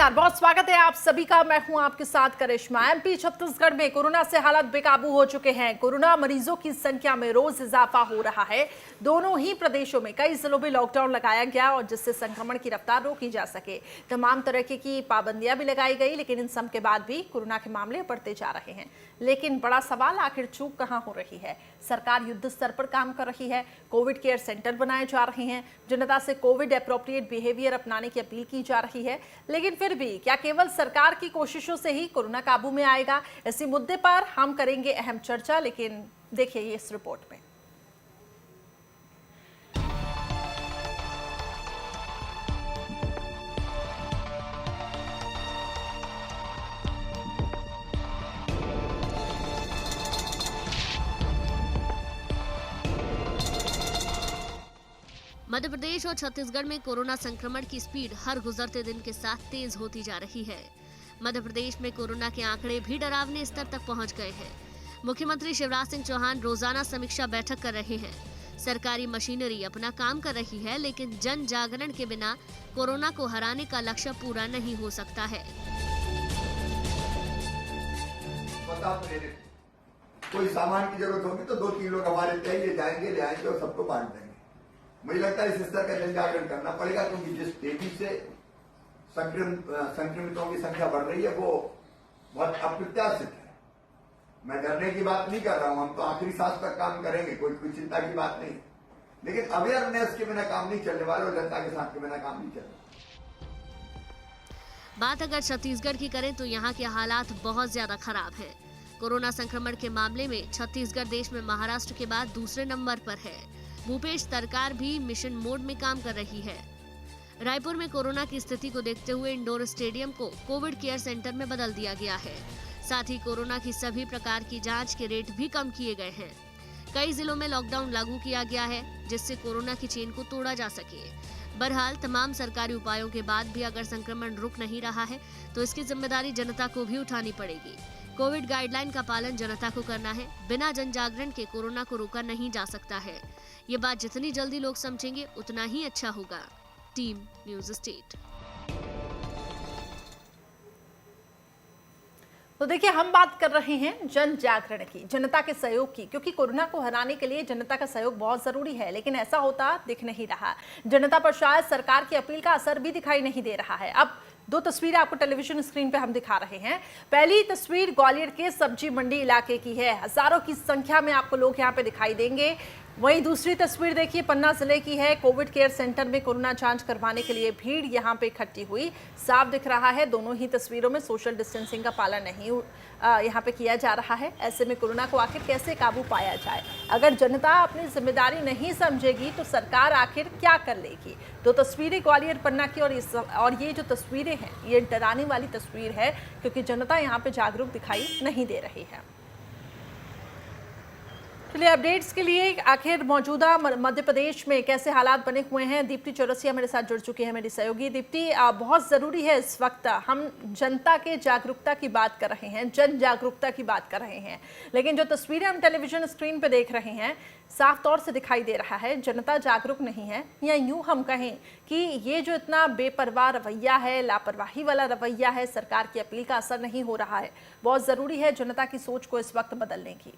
नमस्कार, बहुत स्वागत है आप सभी का। मैं हूं आपके साथ करिश्मा। एमपी छत्तीसगढ़ में कोरोना से हालात बेकाबू हो चुके हैं। कोरोना मरीजों की संख्या में रोज इजाफा हो रहा है। दोनों ही प्रदेशों में कई जिलों में लॉकडाउन लगाया गया और जिससे संक्रमण की रफ्तार रोकी जा सके। तमाम तरह की पाबंदियां भी लगाई गई, लेकिन इन सब के बाद भी कोरोना के मामले बढ़ते जा रहे हैं। लेकिन बड़ा सवाल, आखिर चूक कहां हो रही है? सरकार युद्ध स्तर पर काम कर रही है, कोविड केयर सेंटर बनाए जा रहे हैं, जनता से कोविड एप्रोप्रिएट बिहेवियर अपनाने की अपील की जा रही है। लेकिन फिर भी क्या केवल सरकार की कोशिशों से ही कोरोना काबू में आएगा? इसी मुद्दे पर हम करेंगे अहम चर्चा, लेकिन देखिए ये इस रिपोर्ट में। मध्य प्रदेश और छत्तीसगढ़ में कोरोना संक्रमण की स्पीड हर गुजरते दिन के साथ तेज होती जा रही है। मध्य प्रदेश में कोरोना के आंकड़े भी डरावने स्तर तक पहुंच गए हैं। मुख्यमंत्री शिवराज सिंह चौहान रोजाना समीक्षा बैठक कर रहे हैं। सरकारी मशीनरी अपना काम कर रही है, लेकिन जन जागरण के बिना कोरोना को हराने का लक्ष्य पूरा नहीं हो सकता है। कोई सामान की जरूरत होगी तो 2-3 लोग हमारे चाहिए जाएंगे, ले आएंगे और सबको बांट देंगे। मुझे लगता है इस स्तर का जन जागरण करना पड़ेगा, क्योंकि जिस तेजी से संक्रमितों की संख्या बढ़ रही है वो बहुत अप्रत्याशित है। मैं डरने की बात नहीं कर रहा हूं, हम तो आखिरी सांस तक काम करेंगे, कोई चिंता की बात नहीं। लेकिन अवेयरनेस के बिना काम नहीं चलने वाला और जनता के साथ के बिना काम नहीं चलने। बात अगर छत्तीसगढ़ की करें तो यहाँ के हालात बहुत ज्यादा खराब हैं। कोरोना संक्रमण के मामले में छत्तीसगढ़ देश में महाराष्ट्र के बाद दूसरे नंबर पर है। भूपेश सरकार भी मिशन मोड में काम कर रही है। रायपुर में कोरोना की स्थिति को देखते हुए इंडोर स्टेडियम को कोविड केयर सेंटर में बदल दिया गया है। साथ ही कोरोना की सभी प्रकार की जांच के रेट भी कम किए गए हैं। कई जिलों में लॉकडाउन लागू किया गया है, जिससे कोरोना की चेन को तोड़ा जा सके। बहरहाल तमाम सरकारी उपायों के बाद भी अगर संक्रमण रुक नहीं रहा है तो इसकी जिम्मेदारी जनता को भी उठानी पड़ेगी। कोविड गाइडलाइन का पालन जनता को करना है। बिना जन जागरण के कोरोना को रोका नहीं जा सकता है। ये बात जितनी जल्दी लोग समझेंगे उतना ही अच्छा होगा। Team news state. तो देखिए, हम बात कर रहे हैं जन जागरण की, जनता के सहयोग की, क्योंकि कोरोना को हराने के लिए जनता का सहयोग बहुत जरूरी है। लेकिन ऐसा होता दिख नहीं रहा। जनता पर शायद सरकार की अपील का असर भी दिखाई नहीं दे रहा है। अब दो तस्वीरें आपको टेलीविजन स्क्रीन पे हम दिखा रहे हैं। पहली तस्वीर ग्वालियर के सब्जी मंडी इलाके की है। हजारों की संख्या में आपको लोग यहाँ पे दिखाई देंगे। वहीं दूसरी तस्वीर देखिए, पन्ना जिले की है। कोविड केयर सेंटर में कोरोना जांच करवाने के लिए भीड़ यहाँ पे इकट्ठी हुई साफ दिख रहा है। दोनों ही तस्वीरों में सोशल डिस्टेंसिंग का पालन नहीं यहाँ पे किया जा रहा है। ऐसे में कोरोना को आखिर कैसे काबू पाया जाए? अगर जनता अपनी जिम्मेदारी नहीं समझेगी तो सरकार आखिर क्या कर लेगी? तो तस्वीरें ग्वालियर पन्ना की और ये जो तस्वीरें हैं ये डराने वाली तस्वीर है, क्योंकि जनता यहाँ पे जागरूक दिखाई नहीं दे रही है। चलिए, अपडेट्स के लिए आखिर मौजूदा मध्य प्रदेश में कैसे हालात बने हुए हैं, दीप्ति चौरसिया मेरे साथ जुड़ चुकी है, मेरी सहयोगी। दीप्ति, बहुत ज़रूरी है इस वक्त हम जनता के जागरूकता की बात कर रहे हैं, जन जागरूकता की बात कर रहे हैं, लेकिन जो तस्वीरें हम टेलीविजन स्क्रीन पे देख रहे हैं साफ तौर से दिखाई दे रहा है जनता जागरूक नहीं है, या यूँ हम कहें कि ये जो इतना बेपरवाह रवैया है, लापरवाही वाला रवैया है, सरकार की अपील का असर नहीं हो रहा है। बहुत ज़रूरी है जनता की सोच को इस वक्त बदलने की।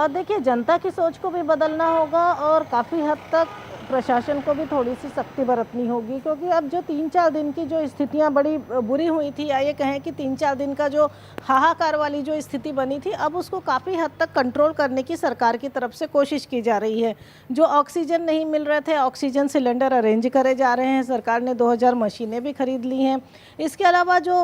देखिए, जनता की सोच को भी बदलना होगा और काफ़ी हद तक प्रशासन को भी थोड़ी सी सख्ती बरतनी होगी, क्योंकि अब जो 3-4 दिन की जो स्थितियां बड़ी बुरी हुई थी, या ये कहें कि 3-4 दिन का जो हाहाकार वाली जो स्थिति बनी थी, अब उसको काफ़ी हद तक कंट्रोल करने की सरकार की तरफ से कोशिश की जा रही है। जो ऑक्सीजन नहीं मिल रहे थे, ऑक्सीजन सिलेंडर अरेंज करे जा रहे हैं। सरकार ने 2000 मशीनें भी खरीद ली हैं। इसके अलावा जो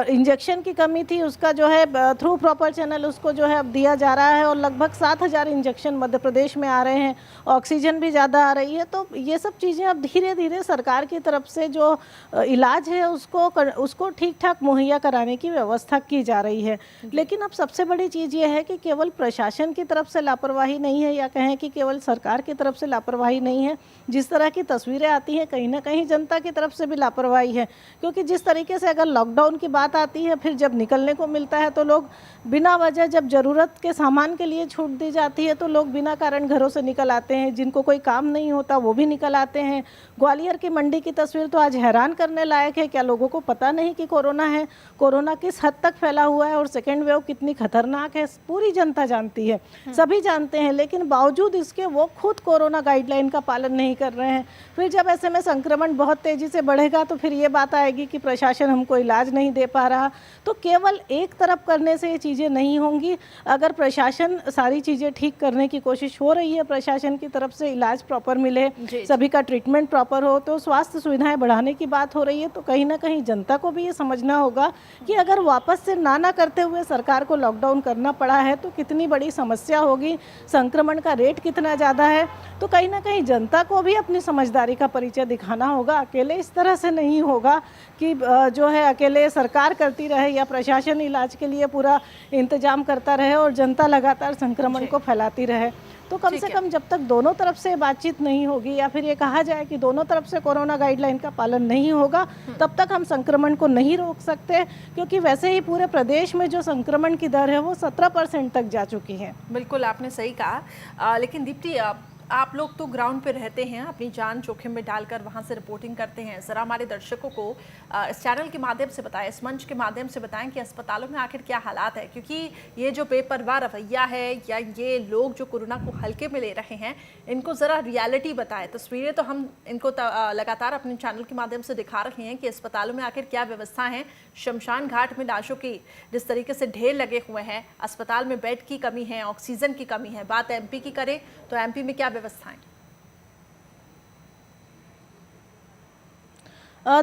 इंजेक्शन की कमी थी उसका जो है थ्रू प्रॉपर चैनल उसको जो है अब दिया जा रहा है, और लगभग 7000 इंजेक्शन मध्य प्रदेश में आ रहे हैं। ऑक्सीजन भी ज़्यादा आ रही है। तो ये सब चीज़ें अब धीरे धीरे सरकार की तरफ से जो इलाज है उसको ठीक ठाक मुहैया कराने की व्यवस्था की जा रही है। लेकिन अब सबसे बड़ी चीज़ ये है कि केवल प्रशासन की तरफ से लापरवाही नहीं है, या कहें कि केवल सरकार की तरफ से लापरवाही नहीं है। जिस तरह की तस्वीरें आती हैं, कहीं ना कहीं जनता की तरफ से भी लापरवाही है, क्योंकि जिस तरीके से अगर लॉकडाउन की बात आती है, फिर जब निकलने को मिलता है तो लोग बिना वजह जब ज़रूरत के सामान दुकान के लिए छूट दी जाती है तो लोग बिना कारण घरों से निकल आते हैं, जिनको कोई काम नहीं होता वो भी निकल आते हैं। ग्वालियर की मंडी की तस्वीर तो आज हैरान करने लायक है। क्या लोगों को पता नहीं कि कोरोना है? कोरोना किस हद तक फैला हुआ है और सेकेंड वेव कितनी खतरनाक है, पूरी जनता जानती है, सभी जानते हैं। लेकिन बावजूद इसके वो खुद कोरोना गाइडलाइन का पालन नहीं कर रहे हैं। फिर जब ऐसे में संक्रमण बहुत तेजी से बढ़ेगा तो फिर ये बात आएगी कि प्रशासन हमको इलाज नहीं दे पा रहा। तो केवल एक तरफ करने से ये चीज़ें नहीं होंगी। अगर प्रशासन सारी चीज़ें ठीक करने की कोशिश हो रही है, प्रशासन की तरफ से इलाज प्रॉपर मिले, सभी का ट्रीटमेंट प्रॉपर हो, तो स्वास्थ्य सुविधाएं बढ़ाने की बात हो रही है, तो कहीं ना कहीं जनता को भी ये समझना होगा कि अगर वापस से ना करते हुए सरकार को लॉकडाउन करना पड़ा है तो कितनी बड़ी समस्या होगी, संक्रमण का रेट कितना ज़्यादा है। तो कहीं ना कहीं जनता को भी अपनी समझदारी का परिचय दिखाना होगा। अकेले इस तरह से नहीं होगा कि जो है अकेले सरकार करती रहे या प्रशासन इलाज के लिए पूरा इंतजाम करता रहे और जनता लगातार संक्रमण को फैलाती रहे। तो कम से कम जब तक दोनों तरफ से बातचीत नहीं होगी या फिर ये कहा जाए कि दोनों तरफ से कोरोना गाइडलाइन का पालन नहीं होगा, तब तक हम संक्रमण को नहीं रोक सकते, क्योंकि वैसे ही पूरे प्रदेश में जो संक्रमण की दर है वो 17% तक जा चुकी है। बिल्कुल आपने सही कहा। लेकिन दीप्ति, आप लोग तो ग्राउंड पे रहते हैं, अपनी जान जोखिम में डालकर वहां से रिपोर्टिंग करते हैं। जरा हमारे दर्शकों को इस चैनल के माध्यम से बताएं, इस मंच के माध्यम से बताएं कि अस्पतालों में आखिर क्या हालात है, क्योंकि ये जो बेपरवाह रवैया है या ये लोग जो कोरोना को हल्के में ले रहे हैं, इनको ज़रा रियलिटी बताएं। तस्वीरें तो हम इनको लगातार अपने चैनल के माध्यम से दिखा रहे हैं कि अस्पतालों में आखिर क्या व्यवस्था है। शमशान घाट में लाशों की जिस तरीके से ढेर लगे हुए हैं, अस्पताल में बेड की कमी है, ऑक्सीजन की कमी है। बात एमपी की करें तो एमपी में क्या व्यवस्थाएं?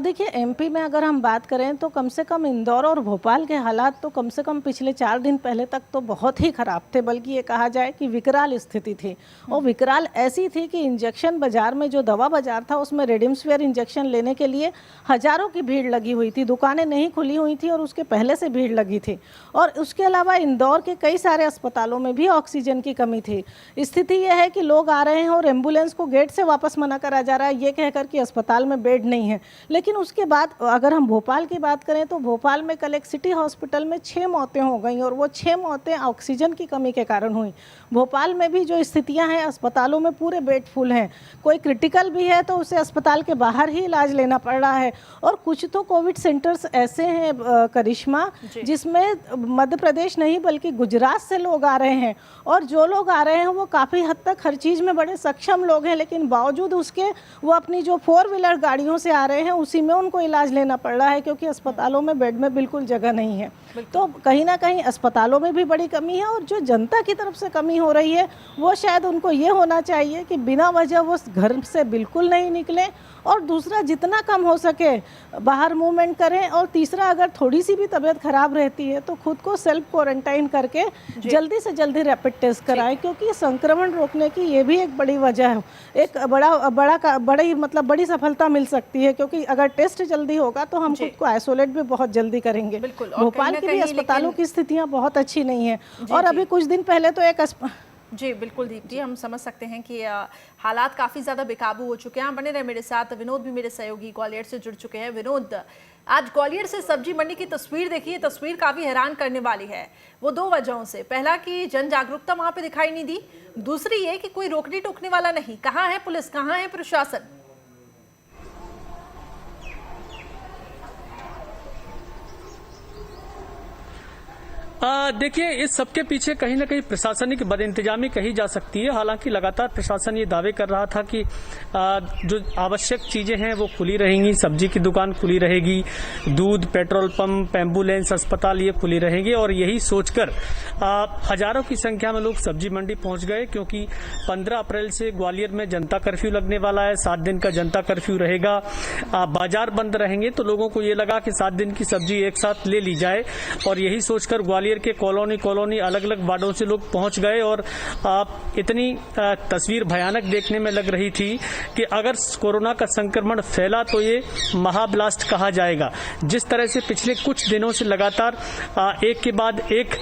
देखिए, एमपी में अगर हम बात करें तो कम से कम इंदौर और भोपाल के हालात तो कम से कम पिछले 4 दिन पहले तक तो बहुत ही ख़राब थे, बल्कि ये कहा जाए कि विकराल स्थिति थी। और विकराल ऐसी थी कि इंजेक्शन बाज़ार में, जो दवा बाज़ार था, उसमें रेमडेसिविर इंजेक्शन लेने के लिए हज़ारों की भीड़ लगी हुई थी। दुकानें नहीं खुली हुई थी और उसके पहले से भीड़ लगी थी। और उसके अलावा इंदौर के कई सारे अस्पतालों में भी ऑक्सीजन की कमी थी। स्थिति यह है कि लोग आ रहे हैं और एम्बुलेंस को गेट से वापस मना करा जा रहा है, ये कहकर कि अस्पताल में बेड नहीं है। लेकिन उसके बाद अगर हम भोपाल की बात करें तो भोपाल में कल एक सिटी हॉस्पिटल में 6 मौतें हो गई और वो 6 मौतें ऑक्सीजन की कमी के कारण हुई। भोपाल में भी जो स्थितियां हैं, अस्पतालों में पूरे बेड फुल हैं। कोई क्रिटिकल भी है तो उसे अस्पताल के बाहर ही इलाज लेना पड़ रहा है। और कुछ तो कोविड सेंटर्स ऐसे हैं करिश्मा, जिसमें मध्य प्रदेश नहीं बल्कि गुजरात से लोग आ रहे हैं। और जो लोग आ रहे हैं वो काफ़ी हद तक हर चीज़ में बड़े सक्षम लोग हैं, लेकिन बावजूद उसके वो अपनी जो 4 व्हीलर गाड़ियों से आ रहे हैं, उसी में उनको इलाज लेना पड़ रहा है, क्योंकि अस्पतालों में बेड में बिल्कुल जगह नहीं है। तो कहीं ना कहीं अस्पतालों में भी बड़ी कमी है। और जो जनता की तरफ से कमी हो रही है वो शायद उनको ये होना चाहिए कि बिना वजह वो घर से बिल्कुल नहीं निकलें, और दूसरा जितना कम हो सके बाहर मूवमेंट करें, और तीसरा अगर थोड़ी सी भी तबीयत खराब रहती है तो खुद को सेल्फ क्वारंटाइन करके जल्दी से जल्दी रैपिड टेस्ट कराएं, क्योंकि संक्रमण रोकने की ये भी एक बड़ी वजह है। एक बड़ी सफलता मिल सकती है, क्योंकि अगर टेस्ट जल्दी होगा तो हम खुद को आइसोलेट भी बहुत जल्दी करेंगे। भोपाल की भी अस्पतालों की स्थितियाँ बहुत अच्छी नहीं है। और अभी कुछ दिन पहले तो एक जी बिल्कुल दीप्ति, हम समझ सकते हैं कि हालात काफ़ी ज़्यादा बेकाबू हो चुके हैं। बने रहे मेरे साथ, विनोद भी मेरे सहयोगी ग्वालियर से जुड़ चुके हैं। विनोद, आज ग्वालियर से सब्जी मंडी की तस्वीर देखिए, तस्वीर काफ़ी हैरान करने वाली है। वो 2 वजहों से, पहला कि जन जागरूकता वहाँ पे दिखाई नहीं दी, दूसरी ये कि कोई रोकने टोकने वाला नहीं। कहाँ है पुलिस, कहाँ है प्रशासन? देखिए, इस सबके पीछे कहीं ना कहीं प्रशासनिक बदइंतजामी कही जा सकती है। हालांकि लगातार प्रशासन ये दावे कर रहा था कि जो आवश्यक चीजें हैं वो खुली रहेंगी, सब्जी की दुकान खुली रहेगी, दूध, पेट्रोल पंप, एम्बुलेंस, अस्पताल ये खुली रहेंगे। और यही सोचकर हजारों की संख्या में लोग सब्जी मंडी पहुंच गए, क्योंकि 15 अप्रैल से ग्वालियर में जनता कर्फ्यू लगने वाला है। 7 दिन का जनता कर्फ्यू रहेगा, बाजार बंद रहेंगे, तो लोगों को ये लगा कि 7 दिन की सब्जी एक साथ ले ली जाए। और यही सोचकर ग्वालियर के कॉलोनी अलग अलग वार्डों से लोग पहुंच गए। और इतनी तस्वीर भयानक देखने में लग रही थी कि अगर कोरोना का संक्रमण फैला तो ये महाब्लास्ट कहा जाएगा। जिस तरह से पिछले कुछ दिनों से लगातार एक के बाद एक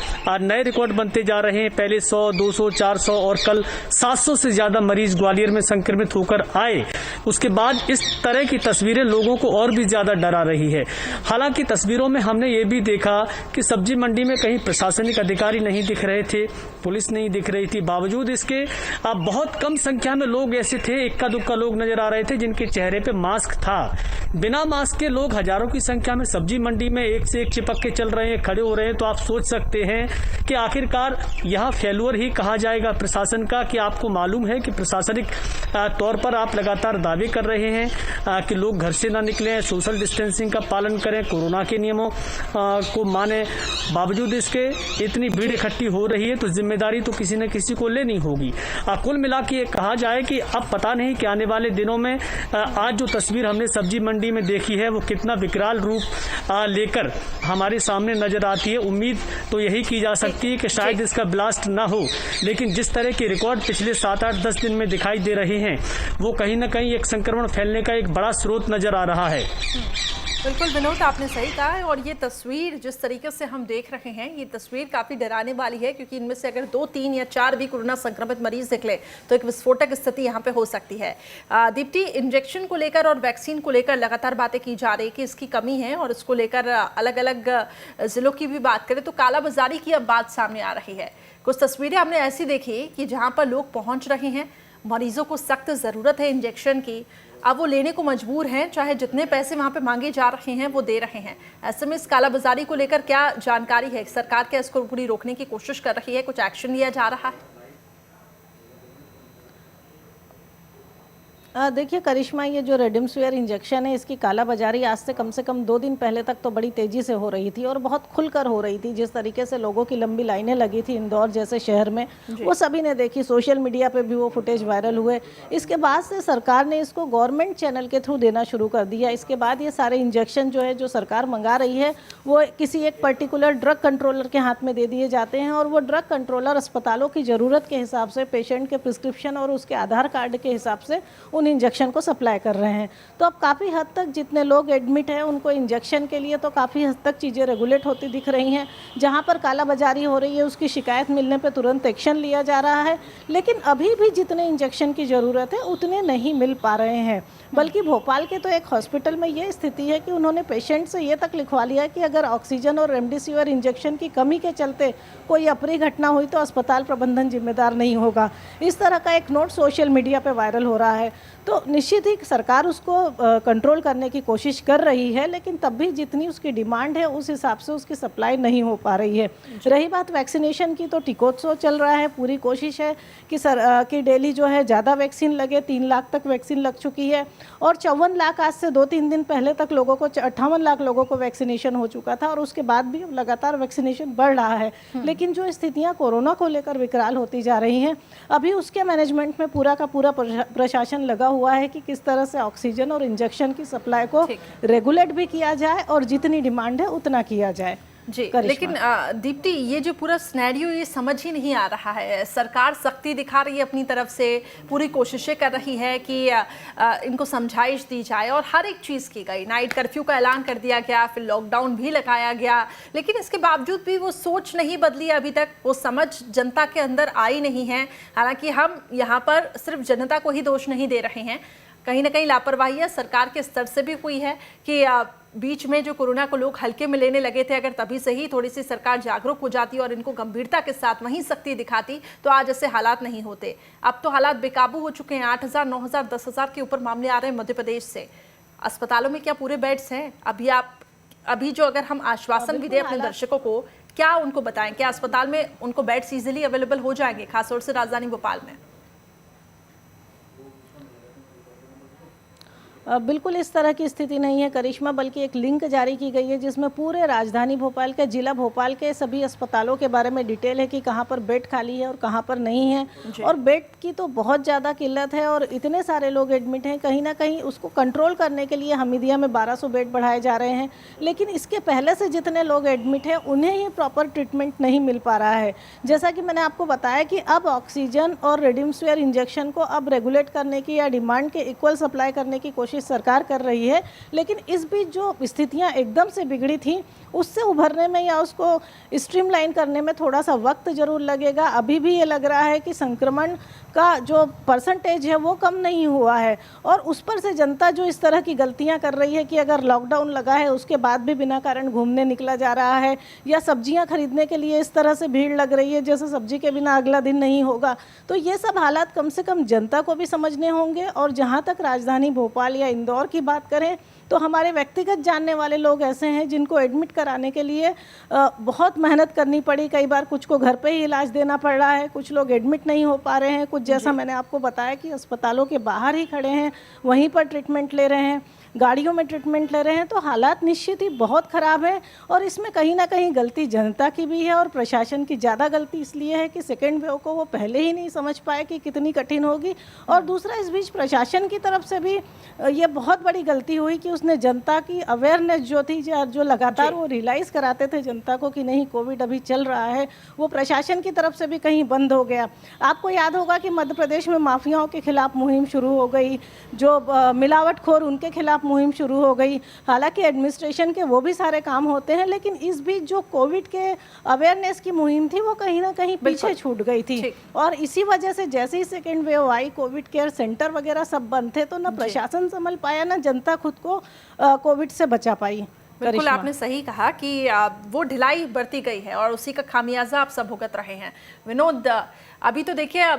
नए रिकॉर्ड बनते जा रहे हैं। पहले 100, 200, 400 और कल 700 से ज्यादा मरीज ग्वालियर में संक्रमित होकर आए। उसके बाद इस तरह की तस्वीरें लोगों को और भी ज्यादा डरा रही है। हालांकि तस्वीरों में हमने ये भी देखा कि सब्जी मंडी में कहीं कहीं प्रशासनिक अधिकारी नहीं दिख रहे थे, पुलिस नहीं दिख रही थी। बावजूद इसके बहुत कम संख्या में लोग ऐसे थे, इक्का दुक्का लोग नजर आ रहे थे जिनके चेहरे पे मास्क था। बिना मास्क के लोग हजारों की संख्या में सब्जी मंडी में एक से एक चिपक के चल रहे हैं, खड़े हो रहे हैं। तो आप सोच सकते हैं कि आखिरकार यह फेल्योर ही कहा जाएगा प्रशासन का, कि आपको मालूम है कि प्रशासनिक तौर पर आप लगातार दावे कर रहे हैं कि लोग घर से ना निकलें, सोशल डिस्टेंसिंग का पालन करें, कोरोना के नियमों को माने। बावजूद इसके इतनी भीड़ इकट्ठी हो रही है तो जिम्मेदारी तो किसी न किसी को लेनी होगी। कुल मिला के ये कहा जाए कि अब पता नहीं कि आने वाले दिनों में आज जो तस्वीर हमने सब्जी मंडी में देखी है वो कितना विकराल रूप लेकर हमारे सामने नजर आती है। उम्मीद तो यही की जा सकती है कि शायद इसका ब्लास्ट ना हो, लेकिन जिस तरह के रिकॉर्ड पिछले 7-8-10 दिन में दिखाई दे रहे हैं वो कहीं न कहीं एक संक्रमण फैलने का एक बड़ा स्रोत नजर आ रहा है। बिल्कुल विनोद, आपने सही कहा है। और ये तस्वीर जिस तरीके से हम देख रहे हैं, ये तस्वीर काफ़ी डराने वाली है, क्योंकि इनमें से अगर 2, 3 या 4 भी कोरोना संक्रमित मरीज निकले तो एक विस्फोटक स्थिति यहाँ पे हो सकती है। दीप्ति, इंजेक्शन को लेकर और वैक्सीन को लेकर लगातार बातें की जा रही है कि इसकी कमी है, और इसको लेकर अलग अलग जिलों की भी बात करें तो कालाबाजारी की अब बात सामने आ रही है। कुछ तस्वीरें हमने ऐसी देखी कि जहाँ पर लोग पहुँच रहे हैं, मरीजों को सख्त ज़रूरत है इंजेक्शन की, अब वो लेने को मजबूर हैं, चाहे जितने पैसे वहाँ पे मांगे जा रहे हैं वो दे रहे हैं। ऐसे में इस कालाबाजारी को लेकर क्या जानकारी है? सरकार क्या इसको पूरी रोकने की कोशिश कर रही है? कुछ एक्शन लिया जा रहा है? देखिए करिश्मा, ये जो रेमडेसिविर इंजेक्शन है इसकी कालाबाजारी आज से कम 2 दिन पहले तक तो बड़ी तेज़ी से हो रही थी और बहुत खुलकर हो रही थी। जिस तरीके से लोगों की लंबी लाइनें लगी थी इंदौर जैसे शहर में, वो सभी ने देखी, सोशल मीडिया पे भी वो फुटेज वायरल हुए। इसके बाद से सरकार ने इसको गवर्नमेंट चैनल के थ्रू देना शुरू कर दिया। इसके बाद ये सारे इंजेक्शन जो है जो सरकार मंगा रही है वो किसी एक पर्टिकुलर ड्रग कंट्रोलर के हाथ में दे दिए जाते हैं, और वो ड्रग कंट्रोलर अस्पतालों की ज़रूरत के हिसाब से, पेशेंट के प्रिस्क्रिप्शन और उसके आधार कार्ड के हिसाब से इंजेक्शन को सप्लाई कर रहे हैं। तो अब काफ़ी हद तक जितने लोग एडमिट हैं उनको इंजेक्शन के लिए तो काफ़ी हद तक चीज़ें रेगुलेट होती दिख रही हैं। जहां पर कालाबाजारी हो रही है उसकी शिकायत मिलने पे तुरंत एक्शन लिया जा रहा है, लेकिन अभी भी जितने इंजेक्शन की ज़रूरत है उतने नहीं मिल पा रहे हैं। बल्कि भोपाल के तो एक हॉस्पिटल में ये स्थिति है कि उन्होंने पेशेंट से ये तक लिखवा लिया कि अगर ऑक्सीजन और रेमडेसिविर इंजेक्शन की कमी के चलते कोई अप्रिय घटना हुई तो अस्पताल प्रबंधन जिम्मेदार नहीं होगा। इस तरह का एक नोट सोशल मीडिया पे वायरल हो रहा है। तो निश्चित ही सरकार उसको कंट्रोल करने की कोशिश कर रही है, लेकिन तब भी जितनी उसकी डिमांड है उस हिसाब से उसकी सप्लाई नहीं हो पा रही है। रही बात वैक्सीनेशन की, तो टीकोत्सव चल रहा है, पूरी कोशिश है कि डेली जो है ज़्यादा वैक्सीन लगे। 3 लाख तक वैक्सीन लग चुकी है और 54 लाख आज से 2-3 दिन पहले तक लोगों को 58 लाख लोगों को वैक्सीनेशन हो चुका था, और उसके बाद भी लगातार वैक्सीनेशन बढ़ रहा है। लेकिन जो स्थितियाँ कोरोना को लेकर विकराल होती जा रही हैं, अभी उसके मैनेजमेंट में पूरा का पूरा प्रशासन लगा हुआ है कि किस तरह से ऑक्सीजन और इंजेक्शन की सप्लाई को रेगुलेट भी किया जाए और जितनी डिमांड है उतना किया जाए। जी, लेकिन दीप्ति, ये जो पूरा सिनेरियो ये समझ ही नहीं आ रहा है। सरकार सख्ती दिखा रही है अपनी तरफ से, पूरी कोशिशें कर रही है कि इनको समझाइश दी जाए और हर एक चीज़ की गई। नाइट कर्फ्यू का ऐलान कर दिया गया, फिर लॉकडाउन भी लगाया गया, लेकिन इसके बावजूद भी वो सोच नहीं बदली अभी तक, वो समझ जनता के अंदर आई नहीं है। हालांकि हम यहाँ पर सिर्फ जनता को ही दोष नहीं दे रहे हैं, कहीं ना कहीं लापरवाही सरकार के स्तर से भी हुई है कि बीच में जो कोरोना को लोग हल्के में लेने लगे थे, अगर तभी से ही थोड़ी सी सरकार जागरूक हो जाती और इनको गंभीरता के साथ वहीं सख्ती दिखाती तो आज ऐसे हालात नहीं होते। अब तो हालात बेकाबू हो चुके हैं। 8,000, 9,000, 10,000 के ऊपर मामले आ रहे हैं मध्य प्रदेश से। अस्पतालों में क्या पूरे बेड्स हैं? अभी जो अगर हम आश्वासन भी दें अपने दर्शकों को, क्या उनको बताएं? क्या अस्पताल में उनको बेड्स ईजिली अवेलेबल हो जाएंगे, खासतौर से राजधानी भोपाल में? बिल्कुल इस तरह की स्थिति नहीं है करिश्मा, बल्कि एक लिंक जारी की गई है जिसमें पूरे राजधानी भोपाल के, जिला भोपाल के सभी अस्पतालों के बारे में डिटेल है कि कहां पर बेड खाली है और कहां पर नहीं है। और बेड की तो बहुत ज़्यादा किल्लत है और इतने सारे लोग एडमिट हैं, कहीं ना कहीं उसको कंट्रोल करने के लिए हमीदिया में 1200 बेड बढ़ाए जा रहे हैं, लेकिन इसके पहले से जितने लोग एडमिट हैं उन्हें ही प्रॉपर ट्रीटमेंट नहीं मिल पा रहा है। जैसा कि मैंने आपको बताया कि अब ऑक्सीजन और रेमडेसिविर इंजेक्शन को अब रेगुलेट करने की या डिमांड के इक्वल सप्लाई करने की कोशिश कोशिश सरकार कर रही है, लेकिन इस बीच जो स्थितियां एकदम से बिगड़ी थी उससे उभरने में या उसको स्ट्रीमलाइन करने में थोड़ा सा वक्त ज़रूर लगेगा। अभी भी ये लग रहा है कि संक्रमण का जो परसेंटेज है वो कम नहीं हुआ है, और उस पर से जनता जो इस तरह की गलतियां कर रही है कि अगर लॉकडाउन लगा है उसके बाद भी बिना कारण घूमने निकला जा रहा है, या सब्जियां खरीदने के लिए इस तरह से भीड़ लग रही है जैसे सब्जी के बिना अगला दिन नहीं होगा, तो ये सब हालात कम से कम जनता को भी समझने होंगे। और जहाँ तक राजधानी भोपाल या इंदौर की बात करें तो हमारे व्यक्तिगत जानने वाले लोग ऐसे हैं जिनको एडमिट कराने के लिए बहुत मेहनत करनी पड़ी। कई बार कुछ को घर पे ही इलाज देना पड़ रहा है, कुछ लोग एडमिट नहीं हो पा रहे हैं, कुछ जैसा मैंने आपको बताया कि अस्पतालों के बाहर ही खड़े हैं, वहीं पर ट्रीटमेंट ले रहे हैं, गाड़ियों में ट्रीटमेंट ले रहे हैं। तो हालात निश्चित ही बहुत ख़राब है, और इसमें कहीं ना कहीं गलती जनता की भी है और प्रशासन की ज़्यादा गलती इसलिए है कि सेकेंड वेव को वो पहले ही नहीं समझ पाए कि कितनी कठिन होगी। और दूसरा, इस बीच प्रशासन की तरफ से भी ये बहुत बड़ी गलती हुई कि उसने जनता की अवेयरनेस जो थी, जो लगातार वो रियलाइज़ कराते थे जनता को कि नहीं कोविड अभी चल रहा है, वो प्रशासन की तरफ से भी कहीं बंद हो गया। आपको याद होगा कि मध्य प्रदेश में माफियाओं के खिलाफ मुहिम शुरू हो गई, जो मिलावटखोर उनके खिलाफ मुहिम शुरू हो गई। हालांकि एडमिनिस्ट्रेशन के वो भी सारे काम होते हैं, लेकिन इस बीच जो कोविड के अवेयरनेस की मुहिम थी वो कहीं ना कहीं पीछे छूट गई थी, और इसी वजह से जैसे ही सेकेंड वेव आई, कोविड केयर सेंटर वगैरह सब बंद थे, तो ना प्रशासन संभल पाया, ना जनता खुद को कोविड से बचा पाई। बिल्कुल आपने सही कहा कि वो ढिलाई बरती गई है और उसी का खामियाजा आप सब भुगत रहे हैं। विनोद, अभी तो देखिए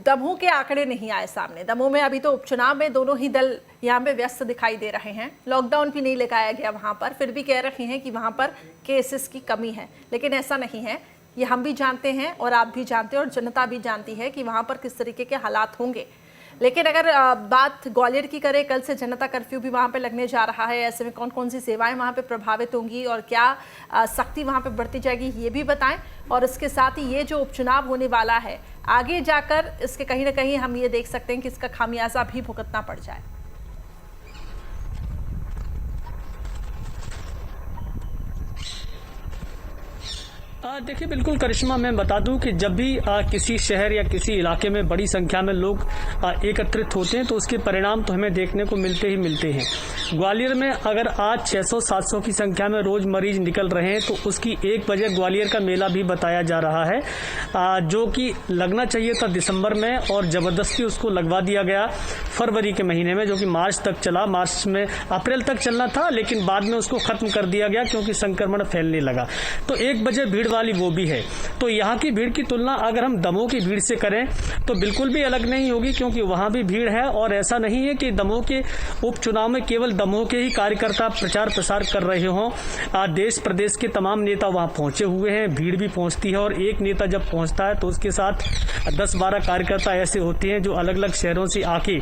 दमोह के आंकड़े नहीं आए सामने। दमोह में अभी तो उपचुनाव में दोनों ही दल यहाँ पे व्यस्त दिखाई दे रहे हैं, लॉकडाउन भी नहीं लगाया गया वहाँ पर, फिर भी कह रहे हैं कि वहाँ पर केसेस की कमी है, लेकिन ऐसा नहीं है। ये हम भी जानते हैं और आप भी जानते हैं और जनता भी जानती है कि वहाँ पर किस तरीके के हालात होंगे। लेकिन अगर बात ग्वालियर की करें, कल से जनता कर्फ्यू भी वहाँ पे लगने जा रहा है, ऐसे में कौन कौन सी सेवाएं वहाँ पे प्रभावित होंगी और क्या सख्ती वहाँ पे बढ़ती जाएगी, ये भी बताएं। और इसके साथ ही ये जो उपचुनाव होने वाला है, आगे जाकर इसके कहीं ना कहीं हम ये देख सकते हैं कि इसका खामियाजा भी भुगतना पड़ जाए। देखिए बिल्कुल करिश्मा, मैं बता दूं कि जब भी किसी शहर या किसी इलाके में बड़ी संख्या में लोग एकत्रित होते हैं तो उसके परिणाम तो हमें देखने को मिलते ही मिलते हैं। ग्वालियर में अगर आज 600-700 की संख्या में रोज मरीज निकल रहे हैं तो उसकी एक वजह ग्वालियर का मेला भी बताया जा रहा है, जो कि लगना चाहिए था दिसंबर में और जबरदस्ती उसको लगवा दिया गया फरवरी के महीने में, जो कि मार्च तक चला। मार्च में अप्रैल तक चलना था, लेकिन बाद में उसको खत्म कर दिया गया क्योंकि संक्रमण फैलने लगा। तो एक वजह भीड़ वाली वो भी है। तो यहाँ की भीड़ की तुलना अगर हम दमोह की भीड़ से करें तो बिल्कुल भी अलग नहीं होगी, क्योंकि वहां भी भीड़ है। और ऐसा नहीं है कि दमोह के उपचुनाव में केवल दमोह के ही कार्यकर्ता प्रचार प्रसार कर रहे हों, देश प्रदेश के तमाम नेता वहां पहुंचे हुए हैं, भीड़ भी पहुंचती है। और एक नेता जब पहुंचता है तो उसके साथ 10-12 कार्यकर्ता ऐसे होते हैं जो अलग अलग शहरों से आके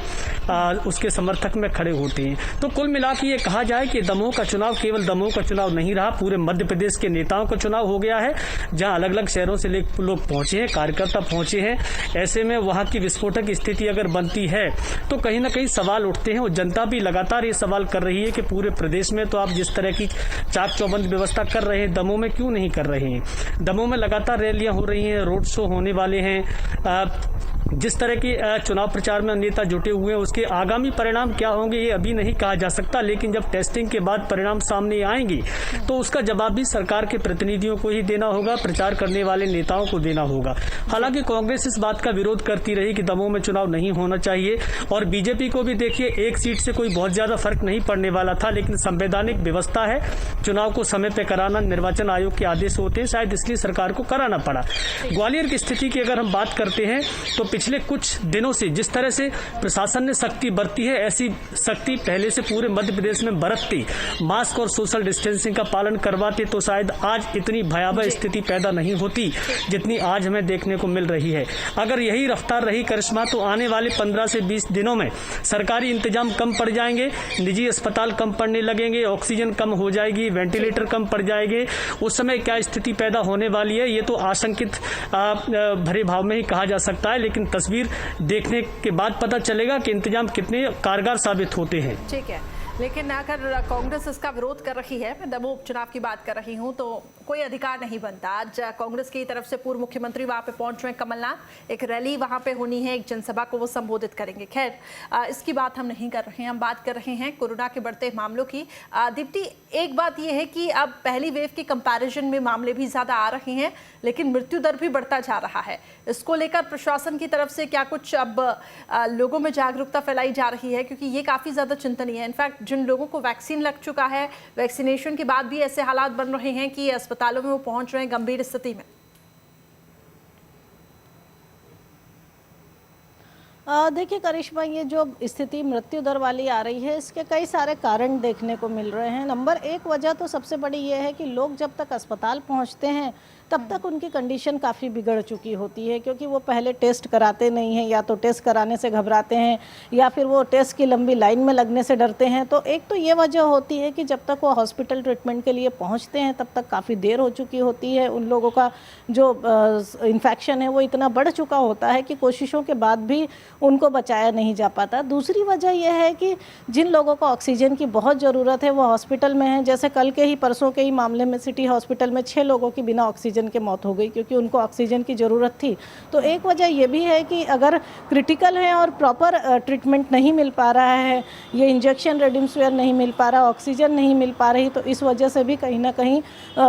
उसके समर्थक में खड़े होते हैं। तो कुल मिला के ये कहा जाए कि दमोह का चुनाव केवल दमोह का चुनाव नहीं रहा, पूरे मध्य प्रदेश के नेताओं का चुनाव हो गया है, जहां अलग अलग शहरों से लोग पहुंचे हैं, कार्यकर्ता पहुंचे हैं। ऐसे में वहां की विस्फोटक स्थिति अगर बनती है तो कहीं ना कहीं सवाल उठते हैं, और जनता भी लगातार ये सवाल कर रही है कि पूरे प्रदेश में तो आप जिस तरह की चाक चौबंद व्यवस्था कर रहे हैं, दमोह में क्यों नहीं कर रहे हैं। दमोह में लगातार रैलियां हो रही हैं, रोड शो होने वाले हैं, जिस तरह के चुनाव प्रचार में नेता जुटे हुए हैं, उसके आगामी परिणाम क्या होंगे ये अभी नहीं कहा जा सकता। लेकिन जब टेस्टिंग के बाद परिणाम सामने आएंगे तो उसका जवाब भी सरकार के प्रतिनिधियों को ही देना होगा, प्रचार करने वाले नेताओं को देना होगा। हालांकि कांग्रेस इस बात का विरोध करती रही कि दमोह में चुनाव नहीं होना चाहिए, और बीजेपी को भी देखिए एक सीट से कोई बहुत ज्यादा फर्क नहीं पड़ने वाला था, लेकिन संवैधानिक व्यवस्था है, चुनाव को समय पर कराना निर्वाचन आयोग के आदेश होते हैं, शायद इसलिए सरकार को कराना पड़ा। ग्वालियर की स्थिति की अगर हम बात करते हैं तो पिछले कुछ दिनों से जिस तरह से प्रशासन ने सख्ती बरती है, ऐसी सख्ती पहले से पूरे मध्य प्रदेश में बरतती, मास्क और सोशल डिस्टेंसिंग का पालन करवाते तो शायद आज इतनी भयावह स्थिति पैदा नहीं होती जितनी आज हमें देखने को मिल रही है। अगर यही रफ्तार रही करिश्मा तो आने वाले 15 से 20 दिनों में सरकारी इंतजाम कम पड़ जाएंगे, निजी अस्पताल कम पड़ने लगेंगे, ऑक्सीजन कम हो जाएगी, वेंटिलेटर कम पड़ जाएंगे। उस समय क्या स्थिति पैदा होने वाली है ये तो आशंकित भरे भाव में ही कहा जा सकता है, लेकिन तस्वीर देखने के बाद पता चलेगा कि इंतजाम कितने कारगर साबित होते हैं। ठीक है, लेकिन अगर कांग्रेस इसका विरोध कर रही है, मैं दमोह उपचुनाव की बात कर रही हूं, तो कोई अधिकार नहीं बनता। आज कांग्रेस की तरफ से पूर्व मुख्यमंत्री वहां पे पहुंच रहे हैं कमलनाथ, एक रैली वहां पे होनी है, एक जनसभा को वो संबोधित करेंगे। खैर, इसकी बात हम नहीं कर रहे हैं, हम बात कर रहे हैं कोरोना के बढ़ते मामलों की। दीप्ति, एक बात यह है कि अब पहली वेव के कंपैरिजन में मामले भी ज्यादा आ रहे हैं, लेकिन मृत्यु दर भी बढ़ता जा रहा है। इसको लेकर प्रशासन की तरफ से क्या कुछ अब लोगों में जागरूकता फैलाई जा रही है, क्योंकि ये काफी ज्यादा चिंतनीय है। इनफैक्ट जिन लोगों को वैक्सीन लग चुका है, वैक्सीनेशन के बाद भी ऐसे हालात बन रहे हैं कि अस्पतालों में वो पहुंच रहे हैं गंभीर स्थिति में। देखिए करिश्मा, ये जो स्थिति मृत्यु दर वाली आ रही है, इसके कई सारे कारण देखने को मिल रहे हैं। नंबर एक वजह तो सबसे बड़ी ये है कि लोग जब तक अस्पताल पहुंचते हैं तब तक उनकी कंडीशन काफ़ी बिगड़ चुकी होती है, क्योंकि वो पहले टेस्ट कराते नहीं हैं, या तो टेस्ट कराने से घबराते हैं, या फिर वो टेस्ट की लंबी लाइन में लगने से डरते हैं। तो एक तो ये वजह होती है कि जब तक वो हॉस्पिटल ट्रीटमेंट के लिए पहुंचते हैं तब तक काफ़ी देर हो चुकी होती है। उन लोगों का जो इन्फेक्शन है वो इतना बढ़ चुका होता है कि कोशिशों के बाद भी उनको बचाया नहीं जा पाता। दूसरी वजह यह है कि जिन लोगों को ऑक्सीजन की बहुत ज़रूरत है वो हॉस्पिटल में हैं। जैसे कल के ही परसों के ही मामले में सिटी हॉस्पिटल में 6 लोगों की बिना ऑक्सीजन के मौत हो गई, क्योंकि उनको ऑक्सीजन की ज़रूरत थी। तो एक वजह यह भी है कि अगर क्रिटिकल है और प्रॉपर ट्रीटमेंट नहीं मिल पा रहा है, ये इंजेक्शन रेमडेसिविर नहीं मिल पा रहा, ऑक्सीजन नहीं मिल पा रही, तो इस वजह से भी कहीं ना कहीं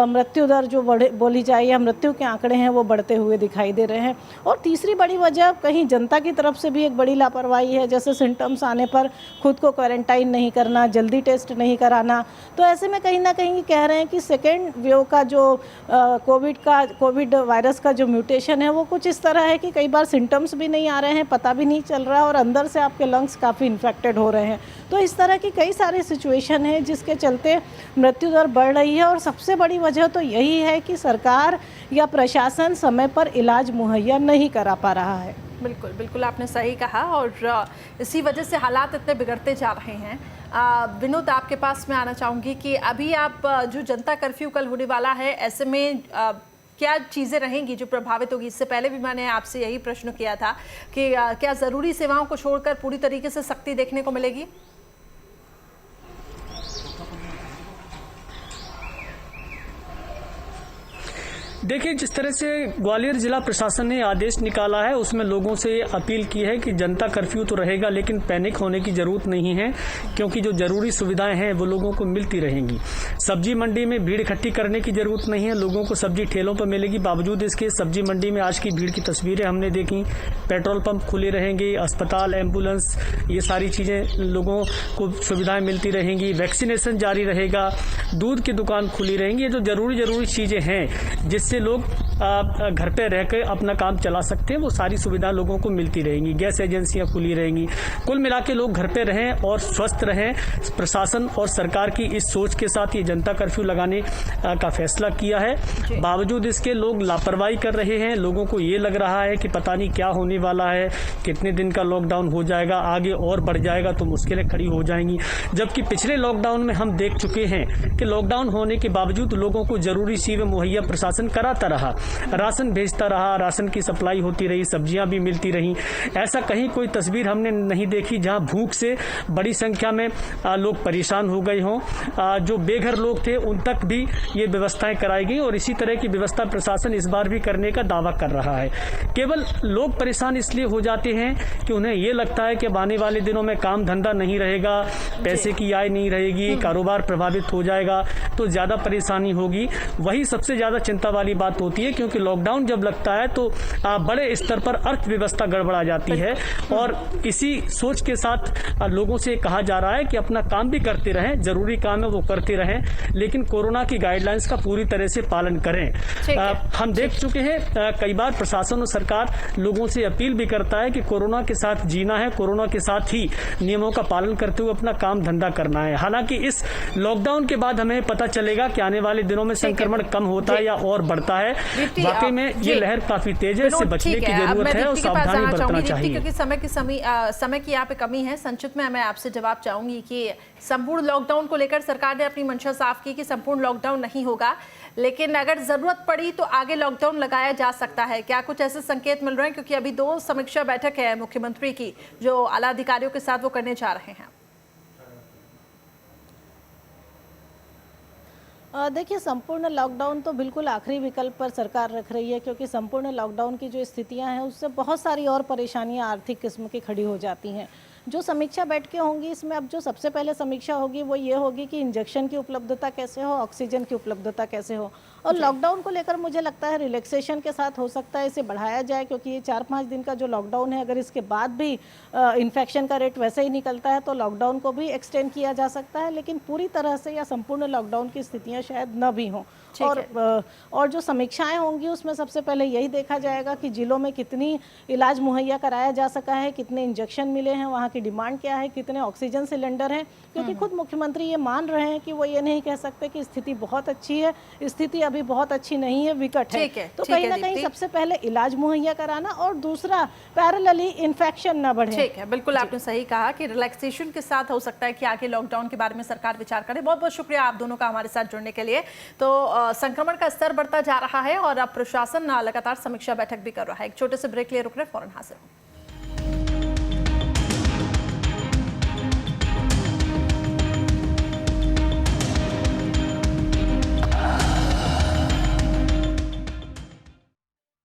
मृत्यु दर जो बोली जाए या मृत्यु के आंकड़े हैं वो बढ़ते हुए दिखाई दे रहे हैं। और तीसरी बड़ी वजह कहीं जनता की तरफ से भी एक बड़ी लापरवाही है, जैसे सिम्टम्स आने पर खुद को क्वारंटाइन नहीं करना, जल्दी टेस्ट नहीं कराना। तो ऐसे में कहीं ना कहीं कह रहे हैं कि सेकेंड वेव का जो कोविड वायरस का जो म्यूटेशन है वो कुछ इस तरह है कि कई बार सिम्टम्स भी नहीं आ रहे हैं, पता भी नहीं चल रहा है, और अंदर से आपके लंग्स काफ़ी इन्फेक्टेड हो रहे हैं। तो इस तरह की कई सारी सिचुएशन है जिसके चलते मृत्यु दर बढ़ रही है। और सबसे बड़ी वजह तो यही है कि सरकार या प्रशासन समय पर इलाज मुहैया नहीं करा पा रहा है। बिल्कुल बिल्कुल, आपने सही कहा, और इसी वजह से हालात इतने बिगड़ते जा रहे हैं। विनोद, आपके पास मैं आना चाहूँगी कि अभी आप जो जनता कर्फ्यू कल होने वाला है, ऐसे में क्या चीज़ें रहेंगी जो प्रभावित होगी? इससे पहले भी मैंने आपसे यही प्रश्न किया था कि क्या ज़रूरी सेवाओं को छोड़कर पूरी तरीके से सख्ती देखने को मिलेगी? देखिए, जिस तरह से ग्वालियर जिला प्रशासन ने आदेश निकाला है उसमें लोगों से अपील की है कि जनता कर्फ्यू तो रहेगा, लेकिन पैनिक होने की जरूरत नहीं है, क्योंकि जो जरूरी सुविधाएं हैं वो लोगों को मिलती रहेंगी। सब्जी मंडी में भीड़ इकट्ठी करने की जरूरत नहीं है, लोगों को सब्जी ठेलों पर मिलेगी। बावजूद इसके सब्जी मंडी में आज की भीड़ की तस्वीरें हमने देखी। पेट्रोल पंप खुले रहेंगे, अस्पताल, एम्बुलेंस, ये सारी चीजें लोगों को सुविधाएं मिलती रहेंगी। वैक्सीनेशन जारी रहेगा, दूध की दुकान खुली रहेंगी। ये जो जरूरी चीजें हैं जिससे लोग घर पे रहकर अपना काम चला सकते हैं, वो सारी सुविधा लोगों को मिलती रहेंगी। गैस एजेंसियां खुली रहेंगी। कुल मिला के लोग घर पे रहें और स्वस्थ रहें। प्रशासन और सरकार की इस सोच के साथ ये जनता कर्फ्यू लगाने का फैसला किया है। बावजूद इसके लोग लापरवाही कर रहे हैं। लोगों को ये लग रहा है कि पता नहीं क्या होने वाला है, कितने दिन का लॉकडाउन हो जाएगा, आगे और बढ़ जाएगा तो मुश्किलें खड़ी हो जाएंगी। जबकि पिछले लॉकडाउन में हम देख चुके हैं कि लॉकडाउन होने के बावजूद लोगों को जरूरी चीजें मुहैया प्रशासन कराता रहा, राशन भेजता रहा, राशन की सप्लाई होती रही, सब्जियां भी मिलती रही। ऐसा कहीं कोई तस्वीर हमने नहीं देखी जहां भूख से बड़ी संख्या में लोग परेशान हो गए हों। जो बेघर लोग थे उन तक भी ये व्यवस्थाएं कराई गई, और इसी तरह की व्यवस्था प्रशासन इस बार भी करने का दावा कर रहा है। केवल लोग परेशान इसलिए हो जाते हैं कि उन्हें ये लगता है कि अब आने वाले दिनों में काम धंधा नहीं रहेगा, पैसे की आय नहीं रहेगी, कारोबार प्रभावित हो जाएगा, तो ज्यादा परेशानी होगी। वही सबसे ज्यादा चिंता वाली बात होती है, क्योंकि लॉकडाउन जब लगता है तो बड़े स्तर पर अर्थव्यवस्था गड़बड़ा जाती है। और इसी सोच के साथ लोगों से कहा जा रहा है कि अपना काम भी करते रहें, जरूरी काम है वो करते रहें, लेकिन कोरोना की गाइडलाइंस का पूरी तरह से पालन करें। हम देख चुके हैं कई बार प्रशासन और सरकार लोगों से अपील भी करता है कि कोरोना के साथ जीना है, कोरोना के साथ ही नियमों का पालन करते हुए अपना काम धंधा करना है। हालांकि इस लॉकडाउन के बाद हमें पता चलेगा कि आने वाले दिनों में संक्रमण कम होता है या और बढ़ता है। वाकई में ये लहर काफी तेज है, इससे बचने की जरूरत है और सावधानी बरतना चाहिए। क्योंकि समय की यहाँ पे कमी है। संचित में मैं आपसे जवाब चाहूंगी कि संपूर्ण लॉकडाउन को लेकर सरकार ने अपनी मंशा साफ की कि संपूर्ण लॉकडाउन नहीं होगा, लेकिन अगर जरूरत पड़ी तो आगे लॉकडाउन लगाया जा सकता है। क्या कुछ ऐसे संकेत मिल रहे हैं? क्योंकि अभी 2 समीक्षा बैठक है मुख्यमंत्री की जो आला अधिकारियों के साथ वो करने जा रहे हैं। देखिए, संपूर्ण लॉकडाउन तो बिल्कुल आखिरी विकल्प पर सरकार रख रही है, क्योंकि संपूर्ण लॉकडाउन की जो स्थितियां हैं उससे बहुत सारी और परेशानियां आर्थिक किस्म की खड़ी हो जाती हैं। जो समीक्षा बैठकें होंगी, इसमें अब जो सबसे पहले समीक्षा होगी वो ये होगी कि इंजेक्शन की उपलब्धता कैसे हो, ऑक्सीजन की उपलब्धता कैसे हो। और लॉकडाउन को लेकर मुझे लगता है रिलैक्सेशन के साथ हो सकता है इसे बढ़ाया जाए, क्योंकि ये 4-5 दिन का जो लॉकडाउन है, अगर इसके बाद भी इन्फेक्शन का रेट वैसे ही निकलता है तो लॉकडाउन को भी एक्सटेंड किया जा सकता है, लेकिन पूरी तरह से या संपूर्ण लॉकडाउन की स्थितियां शायद न भी हों। और जो समीक्षाएं होंगी उसमें सबसे पहले यही देखा जाएगा कि जिलों में कितनी इलाज मुहैया कराया जा सका है, कितने इंजेक्शन मिले हैं, वहाँ की डिमांड क्या है, कितने ऑक्सीजन सिलेंडर हैं, क्योंकि खुद मुख्यमंत्री ये मान रहे हैं कि वो ये नहीं कह सकते कि स्थिति बहुत अच्छी है, स्थिति अभी बहुत अच्छी नहीं है, विकट है। तो कहीं ना कहीं सबसे पहले इलाज मुहैया कराना और दूसरा पैरेलली इन्फेक्शन न बढ़े। ठीक है, बिल्कुल आपने सही कहा कि रिलैक्सेशन के साथ हो सकता है कि आगे लॉकडाउन के बारे में सरकार विचार करे। बहुत बहुत शुक्रिया आप दोनों का हमारे साथ जुड़ने के लिए। तो संक्रमण का स्तर बढ़ता जा रहा है और अब प्रशासन लगातार समीक्षा बैठक भी कर रहा है। एक छोटे से ब्रेक लिए रुक रहे, फौरन हाजिर।